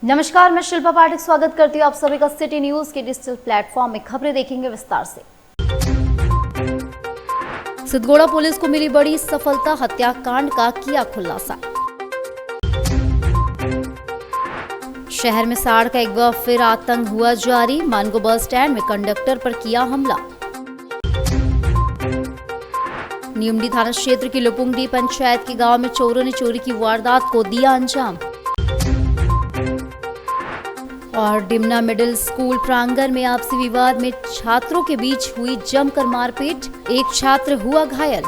नमस्कार, मैं शिल्पा पाठक स्वागत करती हूँ आप सभी का सिटी न्यूज के डिजिटल प्लेटफॉर्म में। खबरें देखेंगे विस्तार से। सिद्धगोड़ा पुलिस को मिली बड़ी सफलता, हत्याकांड का किया खुलासा। शहर में साड़ का एक बार फिर आतंक हुआ जारी, मानगो बस स्टैंड में कंडक्टर पर किया हमला। नीमडी थाना क्षेत्र की लुपुंगडी पंचायत के गांव में चोरों ने चोरी की वारदात को दिया अंजाम। और डिमना मिडिल स्कूल प्रांगण में आपसी विवाद में छात्रों के बीच हुई जमकर मारपीट, एक छात्र हुआ घायल।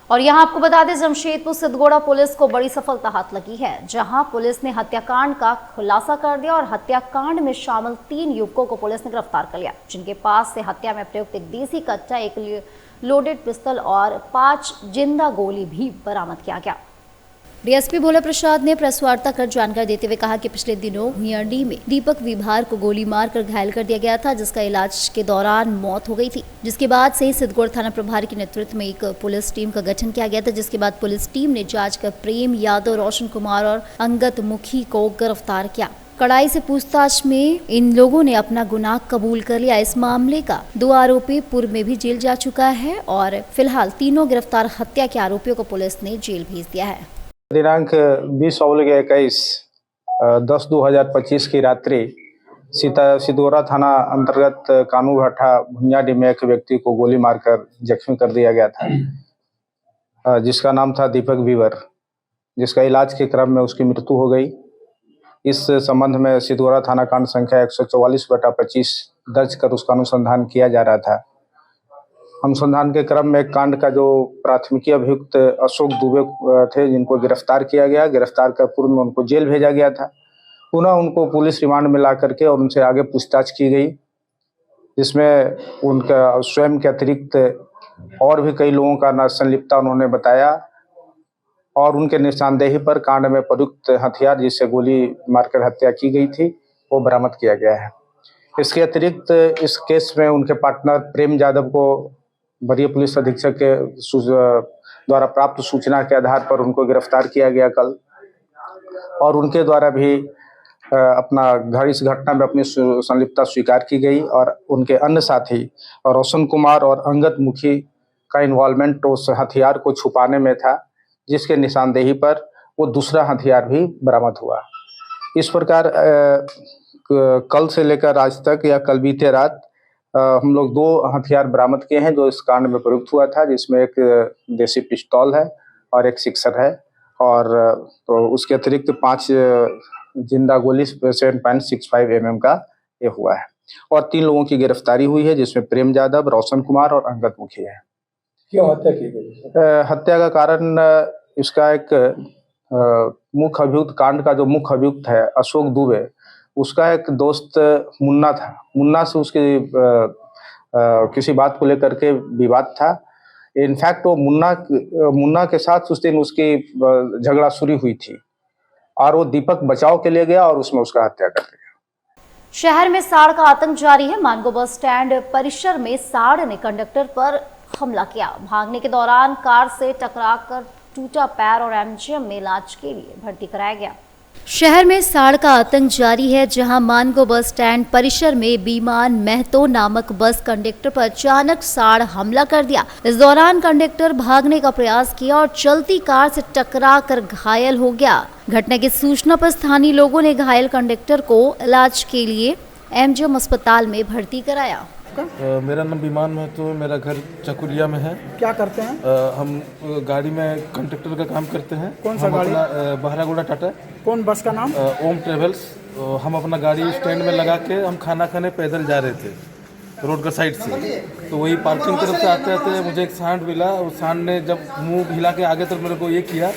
और यहां आपको बता दें, जमशेदपुर सिद्धगोड़ा पुलिस को बड़ी सफलता हाथ लगी है, जहां पुलिस ने हत्याकांड का खुलासा कर दिया और हत्याकांड में शामिल 3 युवकों को पुलिस ने गिरफ्तार कर लिया, जिनके पास से हत्या में प्रयुक्त एक देसी कट्टा, एक लोडेड पिस्तौल और 5 जिंदा गोली भी बरामद किया गया। डीएसपी भोला प्रसाद ने प्रेस वार्ता कर जानकारी देते हुए कहा कि पिछले दिनों भुयाडी में दीपक विभार को गोली मारकर घायल कर दिया गया था, जिसका इलाज के दौरान मौत हो गई थी। जिसके बाद से ही सिद्धगोड़ थाना प्रभारी के नेतृत्व में एक पुलिस टीम का गठन किया गया था, जिसके बाद पुलिस टीम ने जांच कर प्रेम यादव, रोशन कुमार और अंगत मुखी को गिरफ्तार किया। कड़ाई से पूछताछ में इन लोगों ने अपना गुनाह कबूल कर लिया। इस मामले का 2 आरोपी पूर्व में भी जेल जा चुका है और फिलहाल तीनों गिरफ्तार हत्या के आरोपियों को पुलिस ने जेल भेज दिया है। दिनांक 20/21 10/2025 की रात्रि सिद्धगोड़ा थाना अंतर्गत कानू भाठा भुंजाडी में एक व्यक्ति को गोली मारकर जख्मी कर दिया गया था, जिसका नाम था दीपक वीवर, जिसका इलाज के क्रम में उसकी मृत्यु हो गई। इस संबंध में सिद्धगोड़ा थाना कांड संख्या 144/25 दर्ज कर उसका अनुसंधान किया जा रहा था। अनुसंधान के क्रम में कांड का जो प्राथमिकी अभियुक्त अशोक दुबे थे, जिनको गिरफ्तार किया गया। गिरफ्तार कर पूर्व में उनको जेल भेजा गया था। पुनः उनको पुलिस रिमांड में ला करके और उनसे आगे पूछताछ की गई, जिसमें उनका स्वयं के अतिरिक्त और भी कई लोगों का संलिप्तता उन्होंने बताया और उनके निशानदेही पर कांड में प्रयुक्त हथियार, जिससे गोली मारकर हत्या की गई थी, वो बरामद किया गया है। इसके अतिरिक्त इस केस में उनके पार्टनर प्रेम यादव को वरीय पुलिस अधीक्षक के द्वारा प्राप्त सूचना के आधार पर उनको गिरफ्तार किया गया कल, और उनके द्वारा भी इस घटना में अपनी संलिप्तता स्वीकार की गई और उनके अन्य साथी और रोशन कुमार और अंगत मुखी का इन्वॉल्वमेंट उस हथियार को छुपाने में था, जिसके निशानदेही पर वो दूसरा हथियार भी बरामद हुआ। इस प्रकार कल से लेकर आज तक या कल बीते रात हम लोग 2 हथियार बरामद किए हैं जो इस कांड में प्रयुक्त हुआ था, जिसमें एक देसी पिस्तौल है और एक सिक्सर है, और तो उसके अतिरिक्त 5 जिंदा गोली 7.65 mm का ये हुआ है, और 3 लोगों की गिरफ्तारी हुई है, जिसमें प्रेम यादव, रोशन कुमार और अंगत मुखी है। क्यों हत्या की गई? हत्या का कारण इसका एक मुख्य अभियुक्त, कांड का जो मुख्य अभियुक्त है अशोक दुबे, उसका एक दोस्त मुन्ना था। मुन्ना से उसके किसी बात को लेकर के विवाद था। इनफैक्ट वो मुन्ना के साथ उस दिन उसकी झगड़ा शुरू हुई थी और वो दीपक बचाव के लिए गया और उसमें उसका हत्या कर दिया। शहर में साड़ का आतंक जारी है। मानगो बस स्टैंड परिसर में साड़ ने कंडक्टर पर हमला किया। भागने के दौरान कार से टकराकर टूटा पैर और एमजीएम में इलाज के लिए भर्ती कराया गया। शहर में साड़ का आतंक जारी है, जहां मानगो बस स्टैंड परिसर में बीमान महतो नामक बस कंडक्टर पर अचानक साड़ हमला कर दिया। इस दौरान कंडक्टर भागने का प्रयास किया और चलती कार से टकरा कर घायल हो गया। घटना की सूचना पर स्थानीय लोगों ने घायल कंडक्टर को इलाज के लिए एमजीएम अस्पताल में भर्ती कराया। मेरा नाम बीमान महतो है, मेरा घर चकुलिया में है। क्या करते हैं? हम गाड़ी में कंडक्टर का काम करते हैं। कौन सा गाड़ी? बहरागोड़ा टाटा। कौन बस का नाम? ओम ट्रेवल्स। हम अपना गाड़ी स्टैंड में लगा के हम खाना खाने पैदल जा रहे थे रोड का साइड से, तो वही पार्किंग तरफ से आते आते मुझे एक सांड मिला। उस सांड ने जब मुंह हिला के आगे तरफ मेरे को ये किया,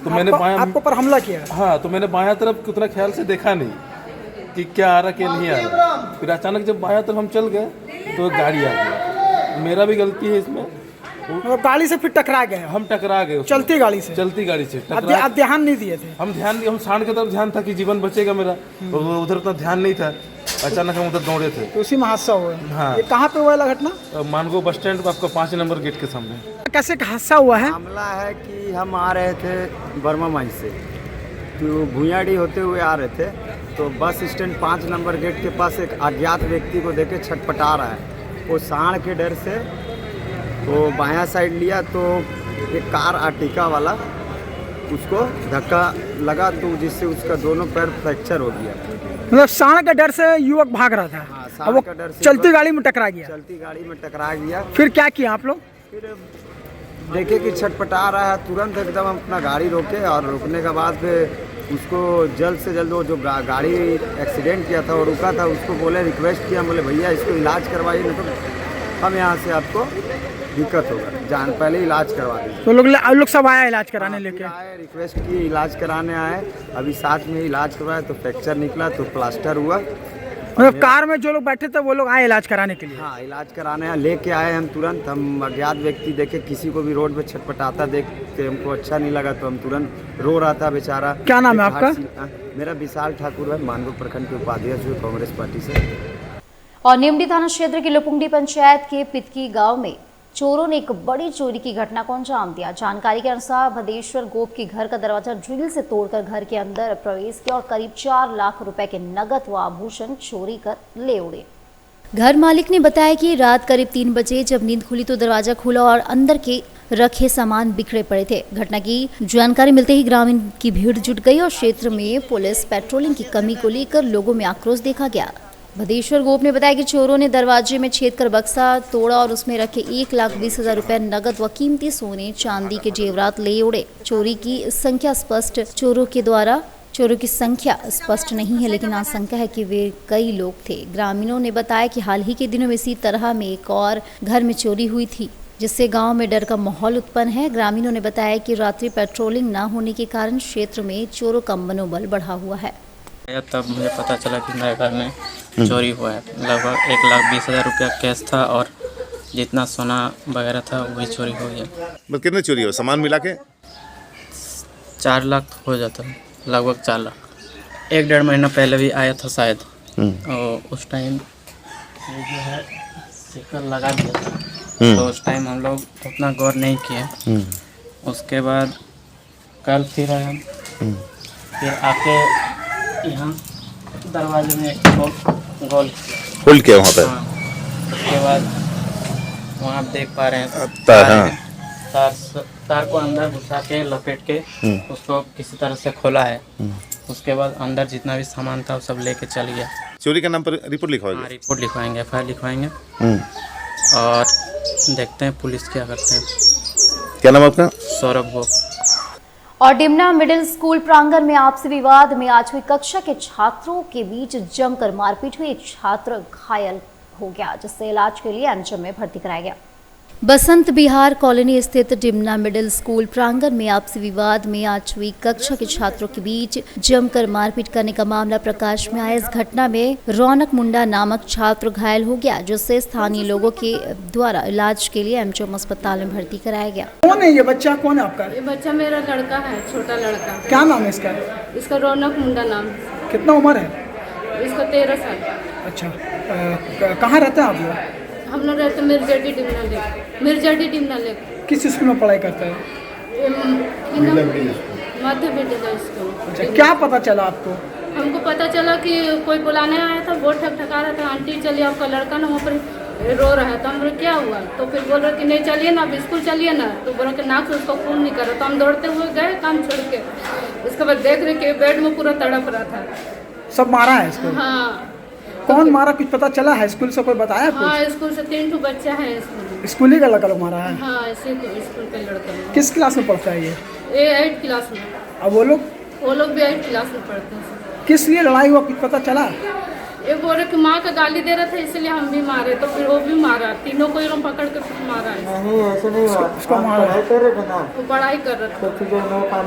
तो मैंने बायां आपको पर हमला किया? हाँ, तो मैंने बायां तरफ उतना ख्याल से देखा नहीं कि क्या आ रहा क्या नहीं आ रहा। फिर अचानक जब बायां तरफ हम चल गए तो एक गाड़ी आ गई। मेरा भी गलती है इसमें। गाड़ी से फिर टकरा गए? हम टकरा गए चलती गाड़ी से? चलती गाड़ी से आप ध्यान नहीं दिए थे? हम सांड की तरफ ध्यान था कि जीवन बचेगा मेरा, उधर उतना ध्यान नहीं था। अचानक हम उधर दौड़े थे तो उसी में हादसा हुआ। हाँ। ये कहाँ पे हुआ घटना? मानगो बस स्टैंड पर, आपका 5 नंबर गेट के सामने। कैसे हादसा हुआ है? मामला है कि हम आ रहे थे बर्मा माई से, तो भुयाडी होते हुए आ रहे थे, तो बस स्टैंड 5 नंबर गेट के पास एक अज्ञात व्यक्ति को देखे छटपटा रहा है। वो सांड के डर से वो बायां साइड लिया तो एक कार आर्टिका वाला उसको धक्का लगा, तो जिससे उसका दोनों पैर फ्रैक्चर हो गया। मतलब सांड के डर से युवक भाग रहा था। हाँ, अब सांड वो का डर से चलती गाड़ी में टकरा गया। चलती गाड़ी में टकरा गया। फिर क्या किया आप लोग? फिर देखे कि छटपटा रहा है, तुरंत एकदम हम अपना गाड़ी रोके और रुकने के बाद फिर उसको जल्द से जल्द वो जो गाड़ी एक्सीडेंट किया था वो रुका था, उसको बोले, रिक्वेस्ट किया, बोले भैया इसको इलाज करवाइए, नहीं तो हम यहाँ से आपको दिक्कत होगा, जान पहले इलाज करवा दीजिए। तो लोग सब आया इलाज कराने लेके? आए, रिक्वेस्ट की, इलाज कराने आए। अभी साथ में इलाज करवाया तो फ्रैक्चर निकला तो प्लास्टर हुआ। मतलब कार में जो लोग बैठे थे वो लोग आए इलाज कराने के लिए? हाँ, इलाज कराने आए, लेके आए हम तुरंत। हम अज्ञात व्यक्ति देखे, किसी को भी रोड पे छटपटाता देख के हमको अच्छा नहीं लगा तो हम तुरंत, रो रहा था बेचारा। क्या नाम है आपका? मेरा विशाल ठाकुर है, मानपुर प्रखंड के उपाध्यक्ष हूँ कांग्रेस पार्टी से। और निमडी थाना क्षेत्र की लुपुंगडी पंचायत के पितकी गांव में चोरों ने एक बड़ी चोरी की घटना को अंजाम दिया। जानकारी के अनुसार भदेश्वर गोप के घर का दरवाजा ड्रिल से तोड़कर घर के अंदर प्रवेश किया और करीब 4 लाख रुपए के नगद व आभूषण चोरी कर ले उड़े। घर मालिक ने बताया कि रात करीब 3 बजे जब नींद खुली तो दरवाजा खुला और अंदर के रखे सामान बिखरे पड़े थे। घटना की जानकारी मिलते ही ग्रामीण की भीड़ जुट गई और क्षेत्र में पुलिस पेट्रोलिंग की कमी को लेकर लोगों में आक्रोश देखा गया। भदेश्वर गोप ने बताया कि चोरों ने दरवाजे में छेद कर बक्सा तोड़ा और उसमें रखे 1,20,000 रुपए नगद व कीमती सोने चांदी के जेवरात ले उड़े। चोरों की संख्या स्पष्ट नहीं है, लेकिन आशंका है कि वे कई लोग थे। ग्रामीणों ने बताया कि हाल ही के दिनों में इसी तरह में एक और घर में चोरी हुई थी, जिससे गांव में डर का माहौल उत्पन्न है। ग्रामीणों ने बताया कि रात्रि पेट्रोलिंग न होने के कारण क्षेत्र में चोरों का मनोबल बढ़ा हुआ है। तब मुझे पता चला कि मेरे घर में चोरी हुआ है। लगभग 1,20,000 रुपया कैश था और जितना सोना वगैरह था वही चोरी हो गया। मतलब कितने चोरी हो, सामान मिला के? 4 लाख हो जाता है, लगभग 4 लाख। 1-1.5 महीना पहले भी आया था शायद, और उस टाइम ये जो है स्टिकर लगा दिया था, तो उस टाइम हम लोग उतना गौर नहीं किए। उसके बाद कल फिर आया, फिर आके यहाँ दरवाजे में गोल किया वहाँ पे। हाँ, उसके बाद वहाँ आप देख पा रहे हैं तार को अंदर घुसा के लपेट के उसको किसी तरह से खोला है। उसके बाद अंदर जितना भी सामान था वो सब लेके चल गया। चोरी के नाम पर रिपोर्ट लिखवाएंगे? हाँ, रिपोर्ट लिखवाएंगे, FIR लिखवाएंगे और देखते हैं पुलिस क्या करते हैं। क्या नाम आपका? सौरभ गोप। और डिमना मिडिल स्कूल प्रांगण में आपसी विवाद में आज हुई कक्षा के छात्रों के बीच जमकर मारपीट हुई। एक छात्र घायल हो गया, जिससे इलाज के लिए एमएचएम में भर्ती कराया गया। बसंत बिहार कॉलोनी स्थित डिमना मिडिल स्कूल प्रांगण में आपसी विवाद में आज हुई कक्षा के छात्रों के बीच जमकर मारपीट करने का मामला प्रकाश में आया। इस घटना में रौनक मुंडा नामक छात्र घायल हो गया, जिससे स्थानीय लोगों के द्वारा इलाज के लिए एमएचएम अस्पताल में भर्ती कराया गया। कौन है ये बच्चा? कौन है आपका? ये बच्चा मेरा लड़का है, छोटा लड़का। क्या नाम है इसका? इसका रौनक मुंडा नाम। कितना उम्र है इसका? 13 साल। अच्छा, कहाँ रहते हैं आप लोग? हम लोग रहते मिर्जाडी डिमना लेक। किस स्कूल में पढ़ाई करता है? मध्य विद्यालय स्कूल। अच्छा, क्या पता चला आपको? हमको पता चला कि कोई बुलाने आया था, वो ठकठका रहा था, आंटी चलिए आपका लड़का ना वहाँ पर रो रहा है। तो हम बोले क्या हुआ? तो फिर बोल रहे कि नहीं चलिए ना, अब स्कूल चलिए ना। तो बोला कि नाक से उसको खून नहीं कर रहा। तो हम दौड़ते हुए गए काम छोड़ के। उसके बाद देख रहे कि बेड में पूरा तड़प रहा था। सब मारा है इसको? हाँ। कौन मारा कुछ पता चला है? स्कूल से कोई बताया कुछ? हाँ, स्कूल से 3 बच्चा है स्कूल ही का लड़का लोग मारा है? हाँ, इसी को स्कूल का लड़का। किस क्लास में पढ़ता है ये? 8 क्लास में। अब वो लोग भी 8 क्लास में पढ़ते हैं। किस लिए लड़ाई हुआ कुछ पता चला? ये बोल रहे कि माँ का गाली दे रहा था इसलिए हम भी मारे, तो फिर वो भी मारा। तीनों को एकदम पकड़ के मारा है। उसको मारा? वो पढ़ाई कर रहा था।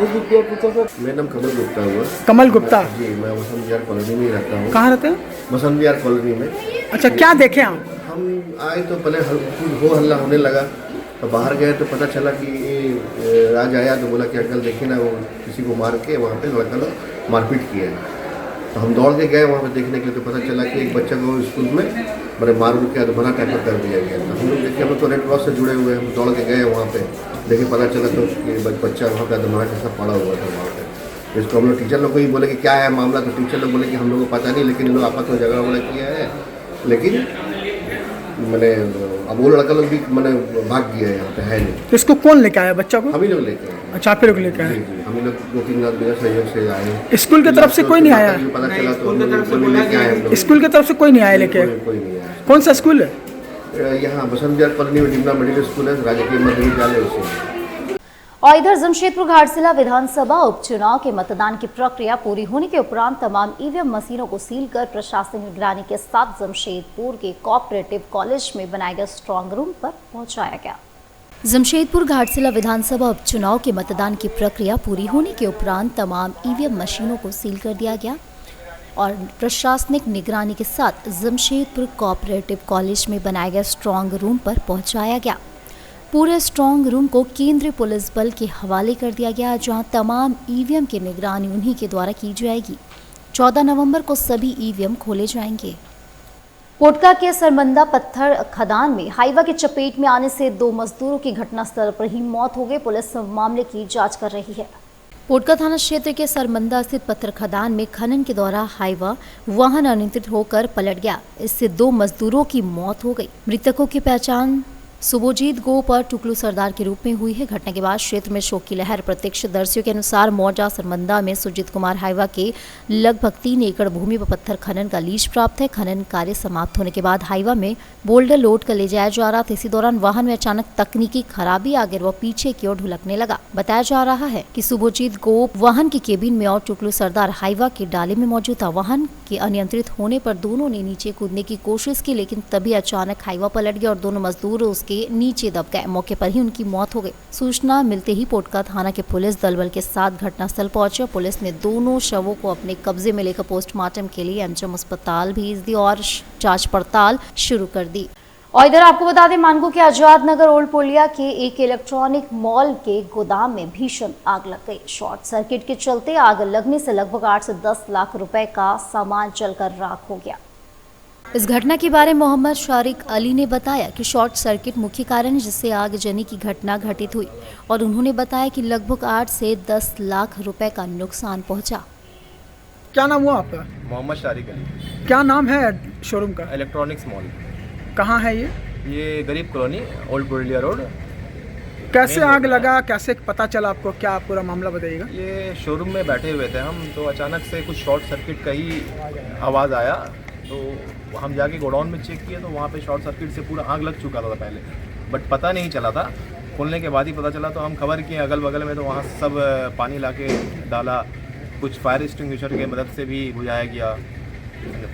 मेरा नाम कमल गुप्ता हुआ। कमल गुप्ता जी, मैं वसंत विहार कॉलोनी में रहता हूँ। कहाँ रहते हैं? वसंत विहार कॉलोनी में। अच्छा, क्या देखे आप? हम आए तो पहले हो हल्ला होने लगा, तो बाहर गए तो पता चला कि राज आया तो बोला कि अंकल देखिए ना, वो किसी को मार के वहाँ पे लड़का लोग मारपीट किया है। तो हम दौड़ के गए वहाँ पे देखने के लिए, तो पता चला कि एक बच्चा को स्कूल में बड़े मार के बना टाइप का कर दिया गया था। हम लोग देखे, हम लोग तो रेड क्रॉस से जुड़े हुए, हम दौड़ के गए वहाँ पे, देखे पता चला तो कि बच्चा वहाँ पे अधमरा के सब पड़ा हुआ था वहाँ पे। इसको हम लोग टीचर लोग को ही बोले कि क्या है मामला, तो टीचर लोग बोले कि हम लोग को पता नहीं, लेकिन इन लोग आपस में झगड़ा वगड़ा किया है। लेकिन मैंने अब वो लड़का लोग भी मैंने भाग गया है, यहाँ पे है नहीं। तो इसको कौन लेके आया बच्चा को? हम ही लोग लेके आए। अच्छा, आप ही लोग लेके आए? जी जी, हम लोग 2-3 रात बिना सहयोग से आए। स्कूल की तरफ से कोई नहीं आया? पता चला तो हम लोग लेके आए हम लोग। स्कूल की तरफ से कोई नहीं आया लेके? कोई नहीं आया। कौन सा स्कूल है? यहाँ बसंत विहार कॉलोनी में डिमना मिडिल स्कूल है, राजकीय मध्य विद्यालय उसे। और इधर जमशेदपुर घाटशिला विधानसभा उपचुनाव के मतदान की प्रक्रिया पूरी होने के उपरांत तमाम ईवीएम मशीनों को सील कर प्रशासनिक निगरानी के साथ जमशेदपुर के कोऑपरेटिव कॉलेज में बनाए गए स्ट्रांग रूम पर पहुंचाया गया। जमशेदपुर घाटशिला विधानसभा उपचुनाव के मतदान की प्रक्रिया पूरी होने के उपरांत तमाम ईवीएम मशीनों को सील कर दिया गया और प्रशासनिक निगरानी के साथ जमशेदपुर कोऑपरेटिव कॉलेज में बनाए गए स्ट्रांग रूम पर पहुंचाया गया। पूरे स्ट्रांग रूम को केंद्रीय पुलिस बल के हवाले कर दिया गया, जहां तमाम ईवीएम की निगरानी उन्हीं के द्वारा की जाएगी। 14 नवंबर को सभी ईवीएम खोले जाएंगे। पोटका के सरमंदा पत्थर खदान में हाईवा की चपेट में आने से 2 मजदूरों की घटनास्थल पर ही मौत हो गई। पुलिस मामले की जांच कर रही है। पोटका थाना क्षेत्र के सरमंदा स्थित पत्थर खदान में खनन के दौरान हाईवा वाहन अनियंत्रित होकर पलट गया। इससे 2 मजदूरों की मौत हो गई। मृतकों की पहचान सुबोजीत गोप और टुकलू सरदार के रूप में हुई है। घटना के बाद क्षेत्र में शोक की लहर। प्रत्यक्षदर्शियों के अनुसार मौजा सरमंदा में सुजीत कुमार हाईवा के लगभग 3 एकड़ भूमि पर पत्थर खनन का लीज प्राप्त है। खनन कार्य समाप्त होने के बाद हाईवा में बोल्डर लोड कर ले जाया जा रहा था। इसी दौरान वाहन में अचानक तकनीकी खराबी आ गई, वह पीछे की ओर ढुलकने लगा। बताया जा रहा है कि सुबोजीत गोप वाहन की केबिन में और टुकलू सरदार हाईवा के डाले में मौजूद था। वाहन के अनियंत्रित होने पर दोनों ने नीचे कूदने की कोशिश की, लेकिन तभी अचानक हाईवा पलट गया और दोनों मजदूर उसके नीचे दब गए। मौके पर ही उनकी मौत हो गई। सूचना मिलते ही पोटका थाना के पुलिस दल के साथ घटनास्थल पहुंचे। पुलिस ने दोनों शवों को अपने कब्जे में लेकर पोस्टमार्टम के लिए एमजीएम अस्पताल भेज दी और जांच पड़ताल शुरू कर दी। और इधर आपको बता दें, मानगो के आजाद नगर ओल्ड पुलिया के एक इलेक्ट्रॉनिक मॉल के गोदाम में भीषण आग लग गई। शॉर्ट सर्किट के चलते आग लगने से लगभग 8 से 10 लाख रुपए का सामान जलकर राख हो गया। इस घटना के बारे में मोहम्मद शारिक अली ने बताया कि शॉर्ट सर्किट मुख्य कारण है जिससे आगजनी की घटना घटित हुई और उन्होंने बताया कि लगभग 8 से 10 लाख रुपए का नुकसान पहुंचा। क्या नाम हुआ आपका? मोहम्मद शारिक अली। क्या नाम है शोरूम का? Electronics mall. कहाँ है ये? ये गरीब कॉलोनी ओल्ड पुलिया रोड। कैसे आग लगा, कैसे पता चला आपको, क्या पूरा मामला बताइएगा? ये शोरूम में बैठे हुए थे हम, तो अचानक से कुछ शॉर्ट सर्किट का ही आवाज़ आया, तो हम जाके गोडाउन में चेक किए तो वहाँ पे शॉर्ट सर्किट से पूरा आग लग चुका था पहले, बट पता नहीं चला था। खोलने के बाद ही पता चला, तो हम खबर किए अगल बगल में, तो वहाँ सब पानी लाके डाला, कुछ फायर एक्सटिंग्विशर की मदद से भी बुझाया गया।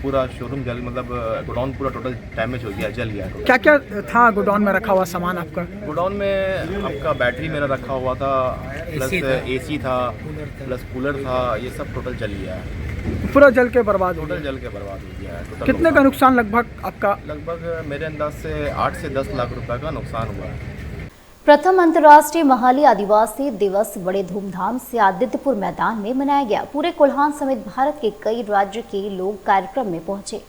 पूरा शोरूम जल, मतलब गोडाउन पूरा टोटल डैमेज हो गया, जल गया। क्या क्या था गोडाउन में रखा हुआ सामान आपका? गोडाउन में आपका बैटरी मेरा रखा हुआ था, प्लस एसी था, प्लस कूलर था, ये सब टोटल जल गया है। पूरा जल के बर्बाद हो गया? टोटल जल के बर्बाद हो गया है। कितने का नुकसान लगभग आपका? लगभग मेरे अंदाज से 8 से 10 लाख रुपए का नुकसान हुआ है। प्रथम अंतर्राष्ट्रीय महाली आदिवासी दिवस बड़े धूमधाम से आदित्यपुर मैदान में मनाया गया। पूरे कोल्हान समेत भारत के कई राज्य के लोग कार्यक्रम में पहुंचे।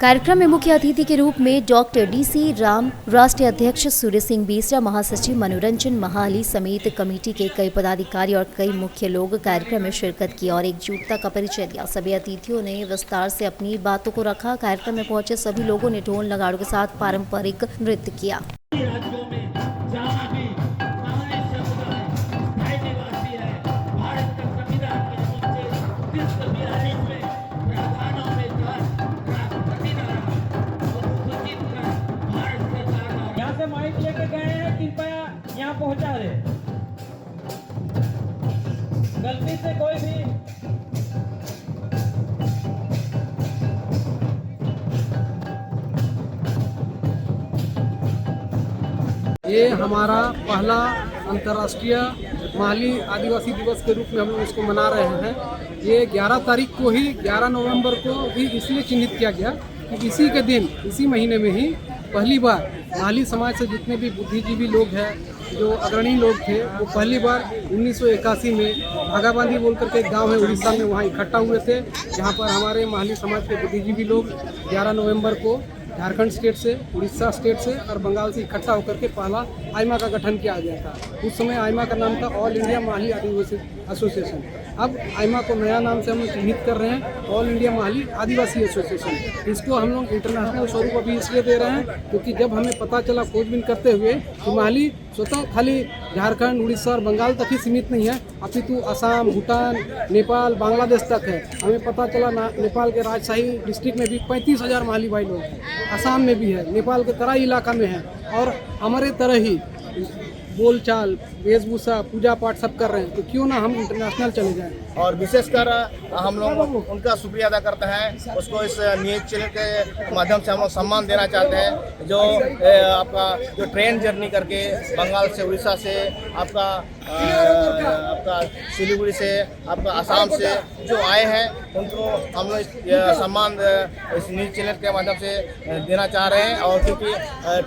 कार्यक्रम में मुख्य अतिथि के रूप में डॉक्टर डीसी राम, राष्ट्रीय अध्यक्ष सूर्य सिंह बेसरा, महासचिव मनोरंजन महाली समेत कमेटी के कई पदाधिकारी और कई मुख्य लोग कार्यक्रम में शिरकत की और एकजुटता का परिचय दिया। सभी अतिथियों ने विस्तार से अपनी बातों को रखा। कार्यक्रम में पहुंचे सभी लोगों ने ढोल नगाड़ों के साथ पारंपरिक नृत्य किया। माइक लेके गए हैं, कृपया यहाँ पहुँचा दे। गलती से कोई भी ये हमारा पहला अंतर्राष्ट्रीय महाली आदिवासी दिवस के रूप में हम लोग इसको मना रहे हैं। ये 11 तारीख को ही, 11 नवंबर को भी इसलिए चिन्हित किया गया कि इसी के दिन, इसी महीने में ही पहली बार महाली समाज से जितने भी बुद्धिजीवी लोग हैं, जो अग्रणी लोग थे, वो पहली बार 1981 में भागाबांधी बोल करके एक गाँव है उड़ीसा में, वहाँ इकट्ठा हुए थे, जहाँ पर हमारे महाली समाज के बुद्धिजीवी लोग 11 नवंबर को झारखंड स्टेट से, उड़ीसा स्टेट से और बंगाल से इकट्ठा होकर के पहला आइमा का गठन किया गया था। उस समय आइमा का नाम था ऑल इंडिया महाली एसोसिएशन। अब आइमा को नया नाम से हम लोग चिन्हित कर रहे हैं ऑल इंडिया माली आदिवासी एसोसिएशन। इसको हम लोग इंटरनेशनल स्वरूप अभी इसलिए दे रहे हैं क्योंकि जब हमें पता चला खोजबीन करते हुए कि माली स्वतः खाली झारखंड, उड़ीसा और बंगाल तक ही सीमित नहीं है, अपितु असम, भूटान, नेपाल, बांग्लादेश तक है। हमें पता चला नेपाल के राजशाही डिस्ट्रिक्ट में भी 35,000 माली भाई लोग हैं, असम में भी है, नेपाल के तराई इलाका में है और हमारे तरह ही बोलचाल, वेशभूषा, पूजा पाठ सब कर रहे हैं, तो क्यों ना हम इंटरनेशनल चले जाएं। और विशेषकर हम लोग उनका शुक्रिया अदा करते हैं, उसको इस न्यूज़ चैनल के माध्यम से हम लोग सम्मान देना चाहते हैं जो आपका जो ट्रेन जर्नी करके बंगाल से, उड़ीसा से, आपका सिलीगुड़ी से, आपका असम से जो आए हैं उनको हम लोग सम्मान इस न्यूज़ चैनल के माध्यम से देना चाह रहे हैं। और क्योंकि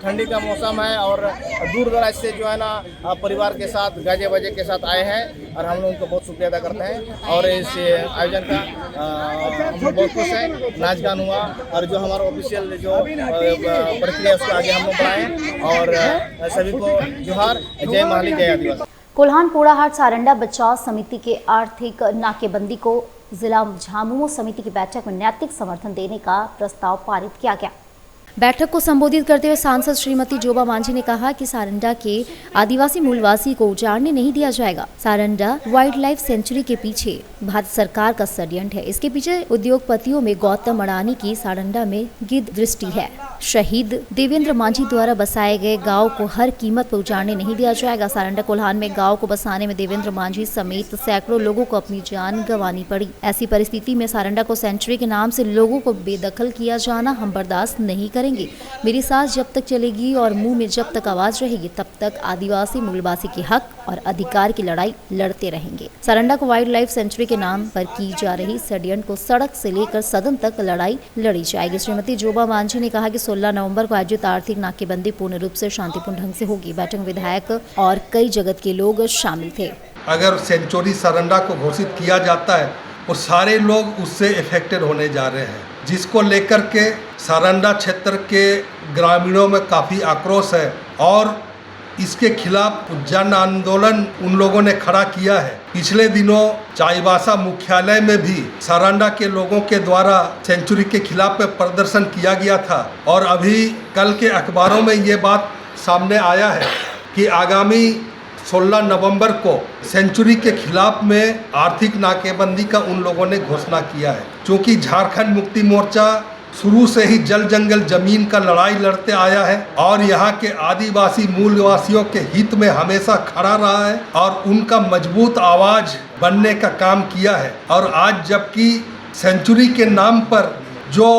ठंडी का मौसम है और दूर दराज से जो है ना परिवार के साथ गाजे बजे के साथ आए हैं और हम लोग उनको बहुत शुक्रिया अदा करते हैं। और इस आयोजन का हम बहुत खुश हैं, नाच गान हुआ और जो हमारा ऑफिशियल जो प्रक्रिया उसको आगे हम लोग बढ़ाएं। और सभी को जोहार, जय माली, जय आदिवासी। कोल्हान पोड़ाहाट सारंडा बचाव समिति के आर्थिक नाकेबंदी को जिला झामुमो समिति की बैठक में नैतिक समर्थन देने का प्रस्ताव पारित किया गया। बैठक को संबोधित करते हुए सांसद श्रीमती जोबा मांझी ने कहा कि सारंडा के आदिवासी मूलवासी को उजाड़ने नहीं दिया जाएगा। सारंडा वाइल्ड लाइफ सेंचुरी के पीछे भारत सरकार का षड्यंत्र है। इसके पीछे उद्योगपतियों में गौतम अडानी की सारंडा में गिद्ध दृष्टि है। शहीद देवेंद्र मांझी द्वारा बसाए गए गांव को हर कीमत पर उजाड़ने नहीं दिया जाएगा। सारंडा कोल्हान में गांव को बसाने में देवेंद्र मांझी समेत सैकड़ों लोगों को अपनी जान गंवानी पड़ी। ऐसी परिस्थिति में सारंडा को सेंचुरी के नाम से लोगों को बेदखल किया जाना हम बर्दाश्त नहीं करेंगे। मेरी सांस जब तक चलेगी और मुंह में जब तक आवाज रहेगी तब तक आदिवासी मूलवासी के हक और अधिकार की लड़ाई लड़ते रहेंगे। सारंडा को वाइल्ड लाइफ सेंचुरी के नाम पर की जा रही षड्यंत्र को सड़क से लेकर सदन तक लड़ाई लड़ी जाएगी। श्रीमती जोबा मांझी ने कहा कि 16 नवंबर को आयोजित आर्थिक नाकेबंदी पूर्ण रूप से शांतिपूर्ण ढंग से होगी। बैठक में विधायक और कई जगत के लोग शामिल थे। अगर सेंचुरी सारंडा को घोषित किया जाता है वो सारे लोग उससे इफेक्टेड होने जा रहे हैं, जिसको लेकर के सारंडा क्षेत्र के ग्रामीणों में काफ़ी आक्रोश है और इसके खिलाफ जन आंदोलन उन लोगों ने खड़ा किया है। पिछले दिनों चाईबासा मुख्यालय में भी सारंडा के लोगों के द्वारा सेंचुरी के खिलाफ में प्रदर्शन किया गया था और अभी कल के अखबारों में ये बात सामने आया है कि आगामी 16 नवंबर को सेंचुरी के खिलाफ में आर्थिक नाकेबंदी का उन लोगों ने घोषणा किया है। क्योंकि झारखंड मुक्ति मोर्चा शुरू से ही जल जंगल जमीन का लड़ाई लड़ते आया है और यहाँ के आदिवासी मूलवासियों के हित में हमेशा खड़ा रहा है और उनका मजबूत आवाज बनने का काम किया है। और आज जबकि सेंचुरी के नाम पर जो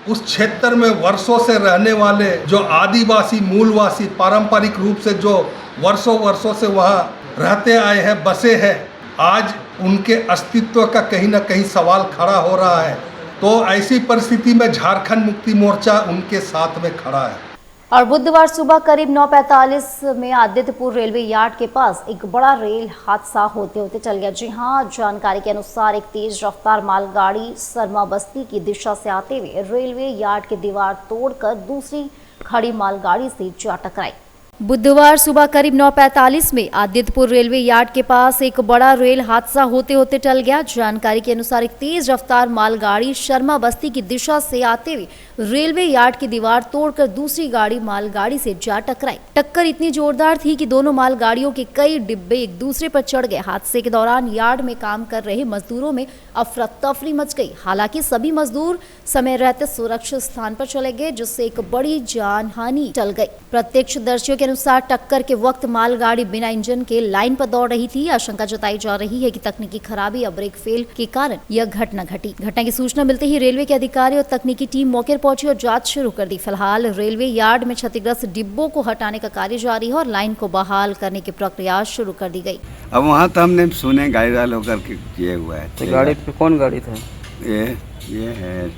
उस क्षेत्र में वर्षों से रहने वाले जो आदिवासी मूलवासी पारंपरिक रूप से जो वर्षों से वहाँ रहते आए हैं, बसे हैं, आज उनके अस्तित्व का कहीं ना कहीं सवाल खड़ा हो रहा है। तो ऐसी परिस्थिति में झारखंड मुक्ति मोर्चा उनके साथ में खड़ा है। और बुधवार सुबह करीब 9:45 में आदित्यपुर रेलवे यार्ड के पास एक बड़ा रेल हादसा होते होते चल गया। जी हां, जानकारी के अनुसार एक तेज रफ्तार मालगाड़ी सरमा बस्ती की दिशा से आते हुए रेलवे यार्ड की दीवार तोड़कर दूसरी खड़ी मालगाड़ी से जा टकराई। बुधवार सुबह करीब 9:45 में आदित्यपुर रेलवे यार्ड के पास एक बड़ा रेल हादसा होते होते टल गया। जानकारी के अनुसार एक तेज रफ्तार मालगाड़ी शर्मा बस्ती की दिशा से आते हुए रेलवे यार्ड की दीवार तोड़कर दूसरी गाड़ी मालगाड़ी से जा टकराई। टक्कर इतनी जोरदार थी कि दोनों मालगाड़ियों के कई डिब्बे एक दूसरे पर चढ़ गए। हादसे के दौरान यार्ड में काम कर रहे मजदूरों में अफरा तफरी मच गई। हालांकि सभी मजदूर समय रहते सुरक्षित स्थान पर चले गए, जिससे एक बड़ी जान हानि टल गई। प्रत्यक्षदर्शियों के अनुसार टक्कर के वक्त मालगाड़ी बिना इंजन के लाइन पर दौड़ रही थी। आशंका जताई जा रही है कि तकनीकी खराबी या ब्रेक फेल के कारण यह घटना घटी। घटना की सूचना मिलते ही रेलवे के अधिकारी और तकनीकी टीम मौके पर पहुंची और जांच शुरू कर दी। फिलहाल रेलवे यार्ड में क्षतिग्रस्त डिब्बों को हटाने का कार्य जारी है और लाइन को बहाल करने की प्रक्रिया शुरू कर दी गई। अब वहाँ तो हमने सुने गाड़ी वाले होकर के किए हुआ है। तो गाड़ी पे कौन गाड़ी था? ये है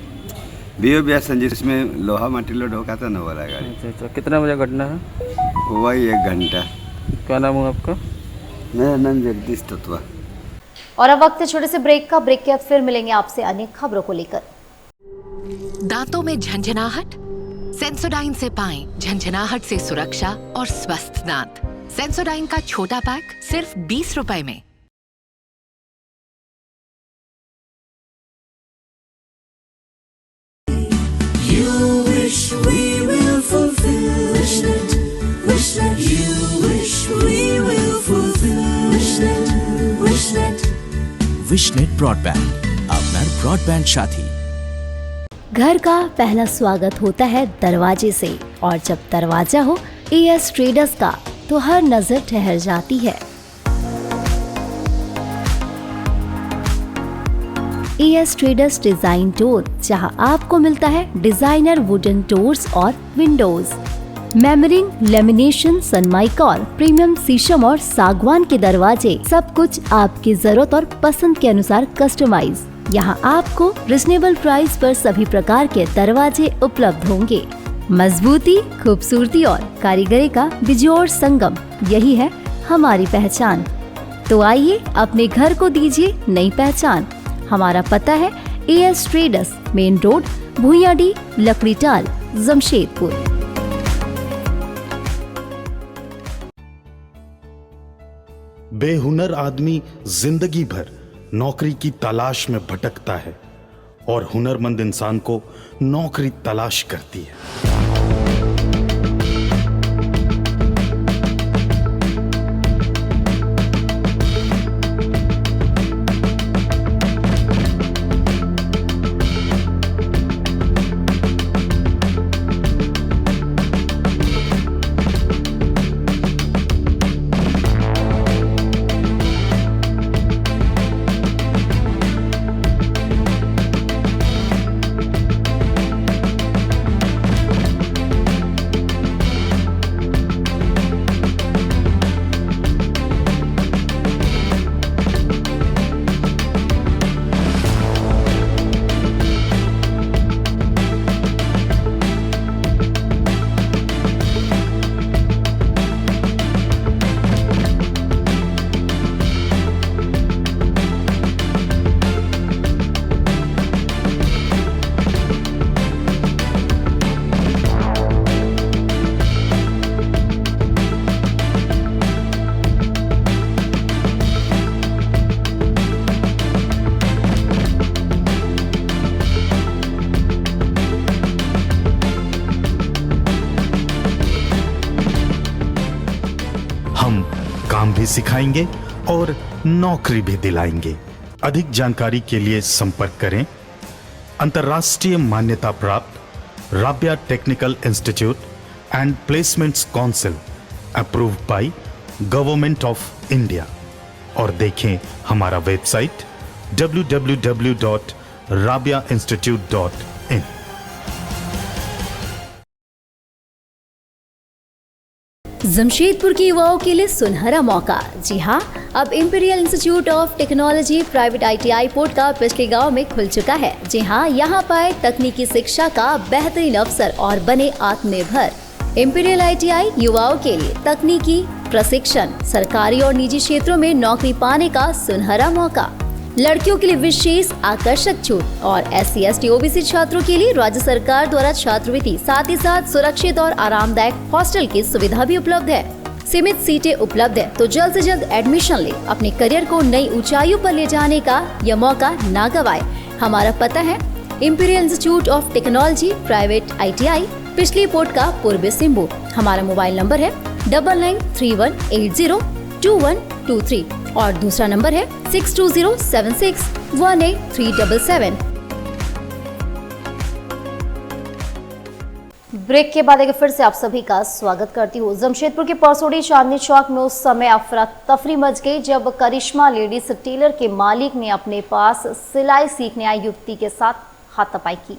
BOBS जिसमें लोहा माटी लोड होगा था ना वाला गाड़ी। अच्छा, कितना बजे घटना है? वही 1 घंटा। क्या नाम है आपका? मेरा नाम जगदीश तत्वा। और अब वक्त छोटे से ब्रेक का। ब्रेक के बाद फिर मिलेंगे आपसे अन्य खबरों को लेकर। दांतों में झंझनाहट? सेंसोडाइन से पाएं झंझनाहट से सुरक्षा और स्वस्थ दांत। सेंसोडाइन का छोटा पैक सिर्फ 20 रुपए में। विशनेट ब्रॉडबैंड, আপনার ব্রডব্যান্ড সাথী। घर का पहला स्वागत होता है दरवाजे से, और जब दरवाजा हो एएस ट्रेडर्स का तो हर नजर ठहर जाती है। एएस ट्रेडर्स डिजाइन डोर, जहां आपको मिलता है डिजाइनर वुडन डोर्स और विंडोज, मेमरिंग, लेमिनेशन, सनमाइका, प्रीमियम शीशम और सागवान के दरवाजे, सब कुछ आपकी जरूरत और पसंद के अनुसार कस्टमाइज। यहाँ आपको रिजनेबल प्राइस पर सभी प्रकार के दरवाजे उपलब्ध होंगे। मजबूती, खूबसूरती और कारीगरी का बिजोड़ संगम, यही है हमारी पहचान। तो आइए अपने घर को दीजिए नई पहचान। हमारा पता है AS traders, main road, Bhuiyadih, Lakdital, Jamshedpur. बेहुनर आदमी जिंदगी भर नौकरी की तलाश में भटकता है और हुनरमंद इंसान को नौकरी तलाश करती है। काम भी सिखाएंगे और नौकरी भी दिलाएंगे। अधिक जानकारी के लिए संपर्क करें अंतर्राष्ट्रीय मान्यता प्राप्त Rabia technical institute and placements council, approved by government of India, और देखें हमारा वेबसाइट www.rabiainstitute.in। जमशेदपुर के युवाओं के लिए सुनहरा मौका। जी हाँ, अब imperial institute of technology private ITI port का पिछले गांव में खुल चुका है। जी हाँ, यहाँ पाए तकनीकी शिक्षा का बेहतरीन अवसर और बने आत्मनिर्भर। इंपीरियल ITI युवाओं के लिए तकनीकी प्रशिक्षण, सरकारी और निजी क्षेत्रों में नौकरी पाने का सुनहरा मौका। लड़कियों के लिए विशेष आकर्षक छूट और SC ST OBC छात्रों के लिए राज्य सरकार द्वारा छात्रवृत्ति, साथ ही साथ सुरक्षित और आरामदायक हॉस्टल की सुविधा भी उपलब्ध है। सीमित सीटें उपलब्ध है, तो जल्द से जल्द एडमिशन ले, अपने करियर को नई ऊंचाइयों पर ले जाने का यह मौका ना गवाए। हमारा पता है imperial institute of technology private ITI, पिछली पोर्ट का पूर्वी सिंहभूम। हमारा मोबाइल नंबर है 9931802123 और दूसरा नंबर है 6207618377। ब्रेक के बाद एक फिर से आप सभी का स्वागत करती हूँ। जमशेदपुर के परसोड़ी चांदनी चौक में उस समय अफरा तफरी मच गई जब करिश्मा लेडीज टेलर के मालिक ने अपने पास सिलाई सीखने आई युवती के साथ हाथापाई की।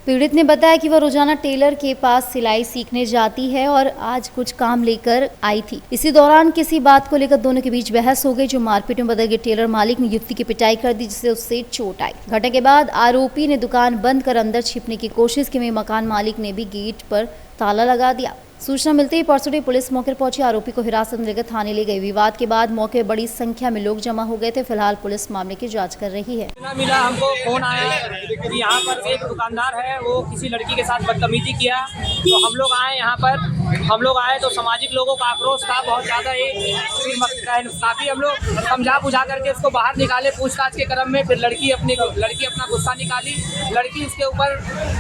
पीड़ित ने बताया कि वह रोजाना टेलर के पास सिलाई सीखने जाती है और आज कुछ काम लेकर आई थी। इसी दौरान किसी बात को लेकर दोनों के बीच बहस हो गई, जो मारपीट में बदल गई। टेलर मालिक ने युवती की पिटाई कर दी, जिससे उससे चोट आई। घटना के बाद आरोपी ने दुकान बंद कर अंदर छिपने की कोशिश की। मकान मालिक ने भी गेट पर ताला लगा दिया। सूचना मिलते ही परसोड़ी पुलिस मौके पर पहुंची, आरोपी को हिरासत में लेकर थाने ले गई। विवाद के बाद मौके पर बड़ी संख्या में लोग जमा हो गए थे। फिलहाल पुलिस मामले की जांच कर रही है। मिला हमको फोन आया कि यहाँ पर एक दुकानदार है, वो किसी लड़की के साथ बदतमीजी किया, तो हम लोग आए यहाँ पर। हम लोग आए तो सामाजिक लोगों का आक्रोश था बहुत ज़्यादा ही, फिर काफ़ी हम लोग समझा बुझा करके उसको बाहर निकाले पूछताछ के क्रम में। फिर लड़की अपना गुस्सा निकाली। लड़की इसके ऊपर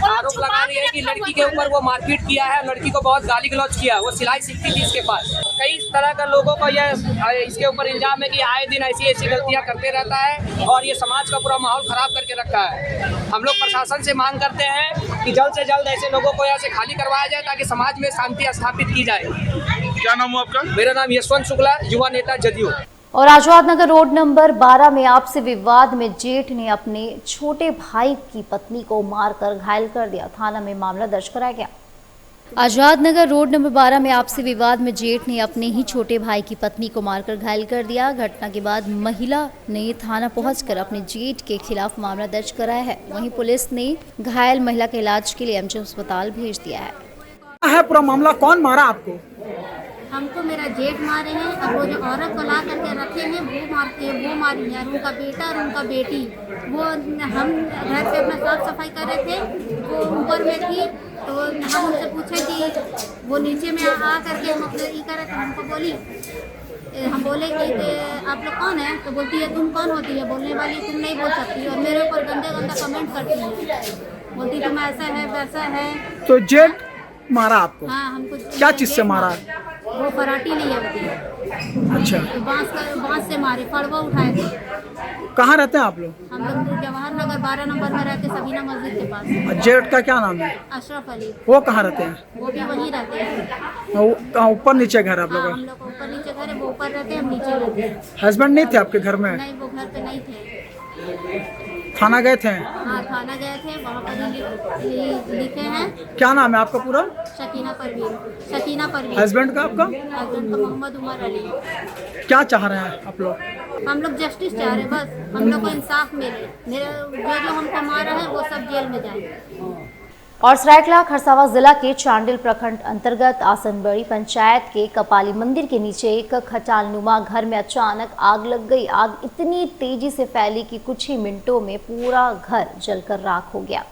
आरोप लगा रही है कि लड़की के ऊपर वो मारपीट किया है, लड़की को बहुत गाली गलौज किया। वो सिलाई सीखती थी इसके पास। कई तरह का लोगों को यह इसके ऊपर इल्जाम है कि आए दिन ऐसी गलतियाँ करते रहता है और ये समाज का पूरा माहौल खराब करके रखा है। हम लोग प्रशासन से मांग करते हैं कि जल्द से जल्द ऐसे लोगों को यहाँ से खाली करवाया जाए ताकि समाज में शांति स्थापित की जाए। क्या नाम हुआ आपका? मेरा नाम यशवंत शुक्ला, युवा नेता जदयू। और आजाद नगर रोड नंबर 12 में आपसी विवाद में जेठ ने अपने छोटे भाई की पत्नी को मारकर घायल कर दिया। थाना में मामला दर्ज कराया गया। आजाद नगर रोड नंबर 12 में आपसी विवाद में जेठ ने अपने ही छोटे भाई की पत्नी को मारकर घायल कर दिया। घटना के बाद महिला ने थाना पहुंचकर अपने जेठ के खिलाफ मामला दर्ज कराया है। वहीं पुलिस ने घायल महिला के इलाज के लिए एमजे अस्पताल भेज दिया है। पूरा मामला कौन मारा आपको? हमको मेरा जेठ मारे हैं। अब वो जो औरत को ला करके रखे हैं वो मारी है। उनका बेटा और उनका बेटी, वो हम घर पे अपना साफ सफाई कर रहे थे, वो ऊपर में थी तो हम उनसे पूछे कि वो नीचे में आ करके मतलब ये करे तो हमको बोली, हम बोले कि आप लोग कौन है? तो बोलती है तुम कौन होती है बोलने वाली, तुम नहीं बोल सकती। और मेरे ऊपर गंदा कमेंट करती है, बोलती तुम ऐसा है वैसा है। तो जेठ मारा आपको? हाँ, हमको क्या चीज से मारा? वो फराटी नहीं है। अच्छा। बांस से मारे, फड़वा उठाए थे। कहाँ रहते हैं आप लोग? हम लोग जवाहर नगर 12 नंबर में रहते, सबीना मस्जिद के पास। जेठ का क्या नाम है? अशरफ अली। वो कहाँ रहते हैं? वो भी वहीं रहते हैं। कहाँ ऊपर नीचे घर है आप लोग? हम लोग का ऊपर नीचे घर है, वो ऊपर रहते हैं, हम नीचे रहते हैं। हस्बैंड नहीं थे आपके घर में? नहीं, वो घर पे नहीं थे। थाना गए थे? हाँ, थाना गए थे, वहाँ पर लिखे हैं। क्या नाम है आपका पूरा? शकीना परवीन। हस्बैंड का आपका? हस्बैंड का मोहम्मद उमर अली। क्या चाह रहे हैं आप लोग? हम लोग जस्टिस चाह रहे हैं, बस हम लोग को इंसाफ मिले। मेरे जो हमको मारा है वो सब जेल में जाए। और सरायकला खरसावां जिला के चांडिल प्रखंड अंतर्गत आसनबड़ी पंचायत के कपाली मंदिर के नीचे एक खटालनुमा घर में अचानक आग लग गई। आग इतनी तेजी से फैली कि कुछ ही मिनटों में पूरा घर जलकर राख हो गया।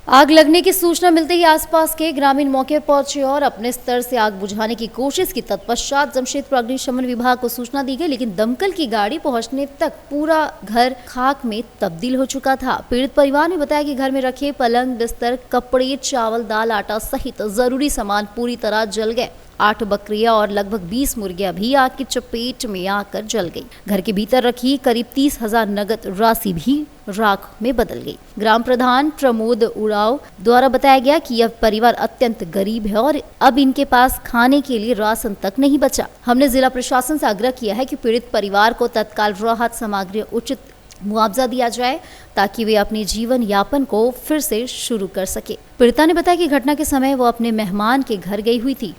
आग लगने की सूचना मिलते ही आसपास के ग्रामीण मौके पर पहुंचे और अपने स्तर से आग बुझाने की कोशिश की। तत्पश्चात जमशेदपुर अग्निशमन विभाग को सूचना दी गई, लेकिन दमकल की गाड़ी पहुंचने तक पूरा घर खाक में तब्दील हो चुका था। पीड़ित परिवार ने बताया कि घर में रखे पलंग, बिस्तर, कपड़े, चावल, दाल, आटा सहित जरूरी सामान पूरी तरह जल गए। 8 बकरियां और लगभग 20 मुर्गियां भी आग की चपेट में आकर जल गई। घर के भीतर रखी करीब 30,000 नगद राशि भी राख में बदल गई। ग्राम प्रधान प्रमोद उराव द्वारा बताया गया कि यह परिवार अत्यंत गरीब है और अब इनके पास खाने के लिए राशन तक नहीं बचा। हमने जिला प्रशासन से आग्रह किया है कि पीड़ित परिवार को तत्काल राहत सामग्री उचित मुआवजा दिया जाए ताकि वे अपने जीवन यापन को फिर से शुरू कर सके। पीड़िता ने बताया कि घटना के समय वो अपने मेहमान के घर गई हुई थी,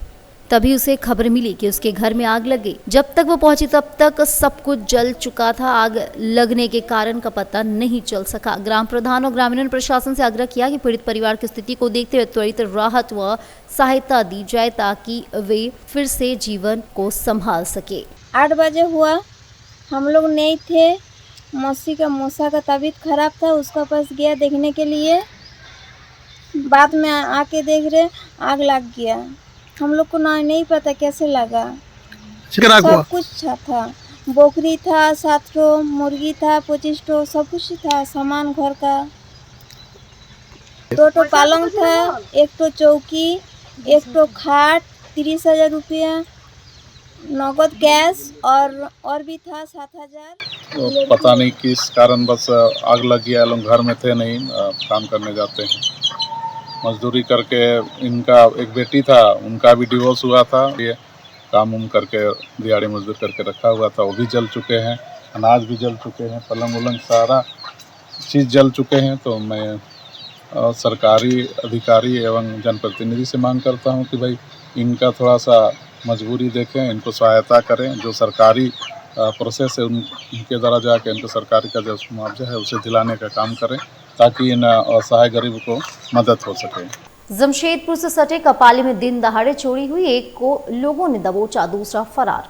तभी उसे खबर मिली कि उसके घर में आग लग गई। जब तक वो पहुंची तब तक सब कुछ जल चुका था। आग लगने के कारण का पता नहीं चल सका। ग्राम प्रधान और ग्रामीणों ने प्रशासन से आग्रह किया कि पीड़ित परिवार की स्थिति को देखते हुए त्वरित राहत व सहायता दी जाए ताकि वे फिर से जीवन को संभाल सके। 8 बजे हुआ, हम लोग नहीं थे। मौसी का मौसा का तबीयत खराब था, उसका पास गया देखने के लिए। बाद में आके देख रहे आग लग गया। हम लोग को नहीं पता कैसे लगा। सब कुछ था, बोकरी था, 7 ठो मुर्गी था, 25 ठो सब कुछ था, सामान घर का। 2 ठो पलंग था, 1 ठो चौकी, 1 ठो खाट, 30,000 रुपया, नगद कैश और भी था 7,000। पता नहीं किस कारण बस आग लग गया। लोग घर में थे नहीं, काम करने जाते हैं, मजदूरी करके। इनका एक बेटी था, उनका भी डिवोर्स हुआ था। ये काम करके दिहाड़ी मजदूर करके रखा हुआ था, वो भी जल चुके हैं। अनाज भी जल चुके हैं, पलंग उलंग सारा चीज़ जल चुके हैं। तो मैं सरकारी अधिकारी एवं जनप्रतिनिधि से मांग करता हूं कि भाई इनका थोड़ा सा मजबूरी देखें, इनको सहायता करें। जो सरकारी प्रोसेस है उनके द्वारा जाकर इनको सरकारी का जो मुआवजा है उसे दिलाने का काम करें ताकि इन असहाय गरीब को मदद हो सके। जमशेदपुर से सटे कपाली में दिन दहाड़े चोरी हुई, एक को लोगों ने दबोचा, दूसरा फरार।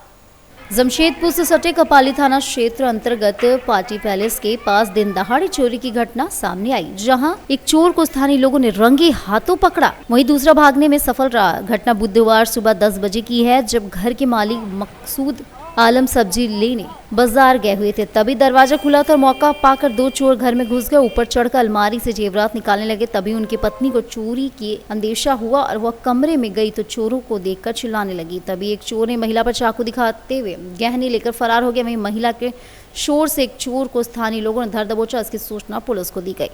जमशेदपुर से सटे कपाली थाना क्षेत्र अंतर्गत पार्टी पैलेस के पास दिन दहाड़े चोरी की घटना सामने आई, जहां एक चोर को स्थानीय लोगों ने रंगे हाथों पकड़ा, वहीं दूसरा भागने में सफल रहा। घटना बुधवार सुबह 10 बजे की है, जब घर के मालिक मकसूद आलम सब्जी लेने बाजार गए हुए थे। तभी दरवाजा खुला था और मौका पाकर दो चोर घर में घुस गए। ऊपर चढ़कर अलमारी से जेवरात निकालने लगे। तभी उनकी पत्नी को चोरी की अंदेशा हुआ और वह कमरे में गई तो चोरों को देखकर चिल्लाने लगी। तभी एक चोर ने महिला पर चाकू दिखाते हुए गहने लेकर फरार हो गया। वहीं महिला के शोर से एक चोर को स्थानीय लोगों ने धर दबोचा। इसकी सूचना पुलिस को दी गई।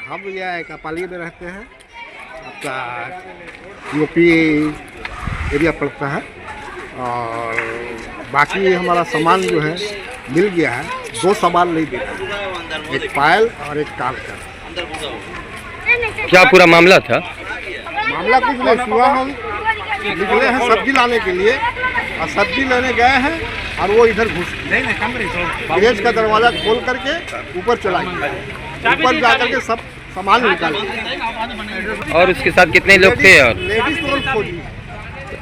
हम यह कपाली में रहते हैं, आपका यूपी एरिया पड़ता है और बाकी हमारा सामान जो है मिल गया है। 2 सामान नहीं दिया, एक पायल और एक कान का। क्या पूरा मामला था? मामला कुछ नहीं हुआ, हम निकले हैं सब्जी लाने के लिए और सब्जी लेने गए हैं और वो इधर घुस गैरेज का दरवाज़ा खोल करके ऊपर चला गया। ऊपर जा करके सब सामान निकाल दिया। और उसके साथ कितने लोग थे? और लेडीज तो खोजी,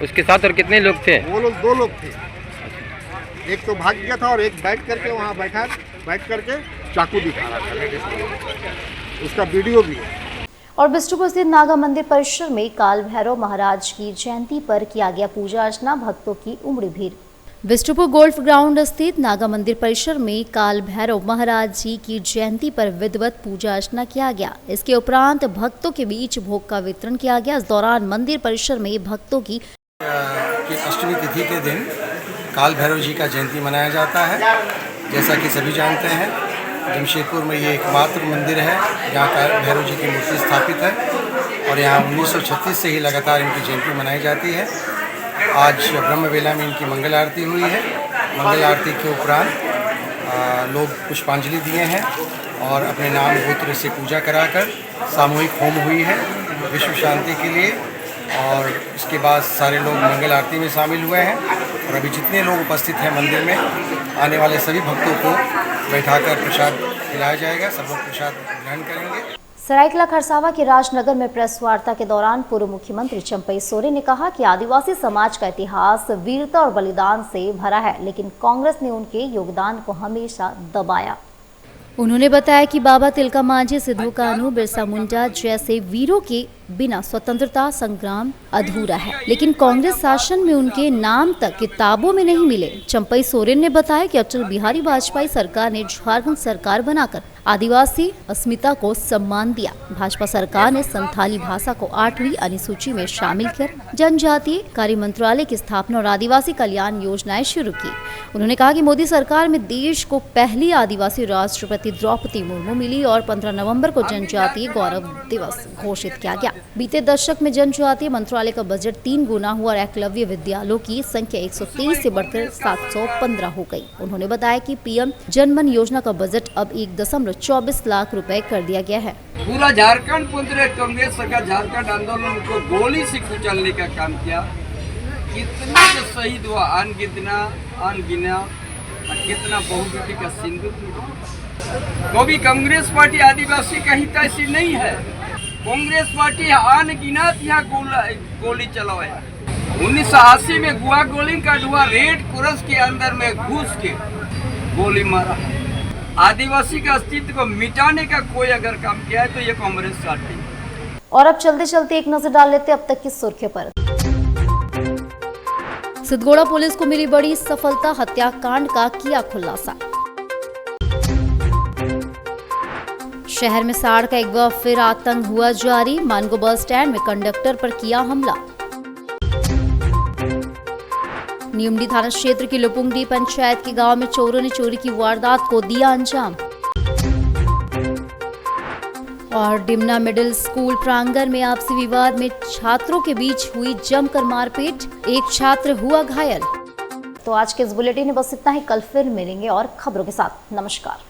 उसके साथ और कितने लोग थे? वो लोग 2 लोग थे। एक तो भाग गया था और एक बैठ करके वहाँ बैठ करके चाकू दिखा रहा था। उसका वीडियो भी है। और बिष्टुपुर स्थित नागा मंदिर परिसर में काल भैरव महाराज की जयंती पर किया गया पूजा अर्चना, भक्तों की उमड़ी भीड़। बिष्टुपुर गोल्फ ग्राउंड स्थित नागा मंदिर परिसर में काल भैरव महाराज जी की जयंती पर विधिवत पूजा अर्चना किया गया। इसके उपरांत भक्तों के बीच भोग का वितरण किया गया। इस दौरान मंदिर परिसर में भक्तों की अष्टमी तिथि के दिन काल भैरव जी का जयंती मनाया जाता है। जैसा कि सभी जानते हैं, जमशेदपुर में ये एकमात्र मंदिर है जहाँ काल भैरव जी की मूर्ति स्थापित है और यहाँ 1936 से ही लगातार इनकी जयंती मनाई जाती है। आज ब्रह्म वेला में इनकी मंगल आरती हुई है। मंगल आरती के उपरांत लोग पुष्पांजलि दिए हैं और अपने नाम गोत्र से पूजा कराकर सामूहिक होम हुई है विश्व शांति के लिए। और इसके बाद सारे लोग मंगल आरती में शामिल हुए हैं और अभी जितने लोग उपस्थित हैं मंदिर में, आने वाले सभी भक्तों को बैठाकर प्रसाद खिलाया जाएगा। सब लोग प्रसाद ग्रहण करेंगे। सरायकेला खरसावा के राजनगर में प्रेस वार्ता के दौरान पूर्व मुख्यमंत्री चंपई सोरेन ने कहा कि आदिवासी समाज का इतिहास वीरता और बलिदान से भरा है, लेकिन कांग्रेस ने उनके योगदान को हमेशा दबाया। उन्होंने बताया कि बाबा तिलका मांझी, सिद्धू कान्हू, बिरसा मुंडा जैसे वीरों के बिना स्वतंत्रता संग्राम अधूरा है, लेकिन कांग्रेस शासन में उनके नाम तक किताबों में नहीं मिले। चंपई सोरेन ने बताया कि अटल बिहारी वाजपेयी सरकार ने झारखंड सरकार बनाकर आदिवासी अस्मिता को सम्मान दिया। भाजपा सरकार ने संथाली भाषा को 8वीं अनुसूची में शामिल कर जनजातीय कार्य मंत्रालय की स्थापना और आदिवासी कल्याण योजनाएं शुरू की। उन्होंने कहा कि मोदी सरकार में देश को पहली आदिवासी राष्ट्रपति द्रौपदी मुर्मू मिली और 15 नवंबर को जनजातीय गौरव दिवस घोषित किया गया। बीते दशक में जनजातीय मंत्रालय का बजट 3 गुना हुआ और एकलव्य विद्यालयों की संख्या 123 से बढ़कर 715 हो गई। उन्होंने बताया कि पीएम जनमन योजना का बजट अब 1.24 लाख रुपए कर दिया गया है। पूरा झारखंड पूरे कांग्रेस सरकार झारखंड आंदोलन को गोली से कुचलने का काम किया। कितना तो शहीद हुआ, अनगिना कितना बहुगिनती का सिंधु। कभी कांग्रेस पार्टी आदिवासी का हितैषी नहीं है। कांग्रेस पार्टी अनगिनत यहाँ गोली चलाया। 1980 में गुआ गोली का धुआं रेड क्रॉस के अंदर में घुस के गोली मारा। आदिवासी का अस्तित्व को मिटाने का कोई अगर काम किया है तो ये कांग्रेस पार्टी। और अब चलते चलते एक नजर डाल लेते अब तक की सुर्खियों पर। सिद्धगोड़ा पुलिस को मिली बड़ी सफलता, हत्याकांड का किया खुलासा। शहर में साड़ का एक बार फिर आतंक हुआ जारी, मानगो बस स्टैंड में कंडक्टर पर किया हमला। नीमडी थाना क्षेत्र की लुपुंगडी पंचायत के गांव में चोरों ने चोरी की वारदात को दिया अंजाम। और डिमना मिडिल स्कूल प्रांगण में आपसी विवाद में छात्रों के बीच हुई जमकर मारपीट, एक छात्र हुआ घायल। तो आज के इस बुलेटिन में बस इतना ही। कल फिर मिलेंगे और खबरों के साथ। नमस्कार।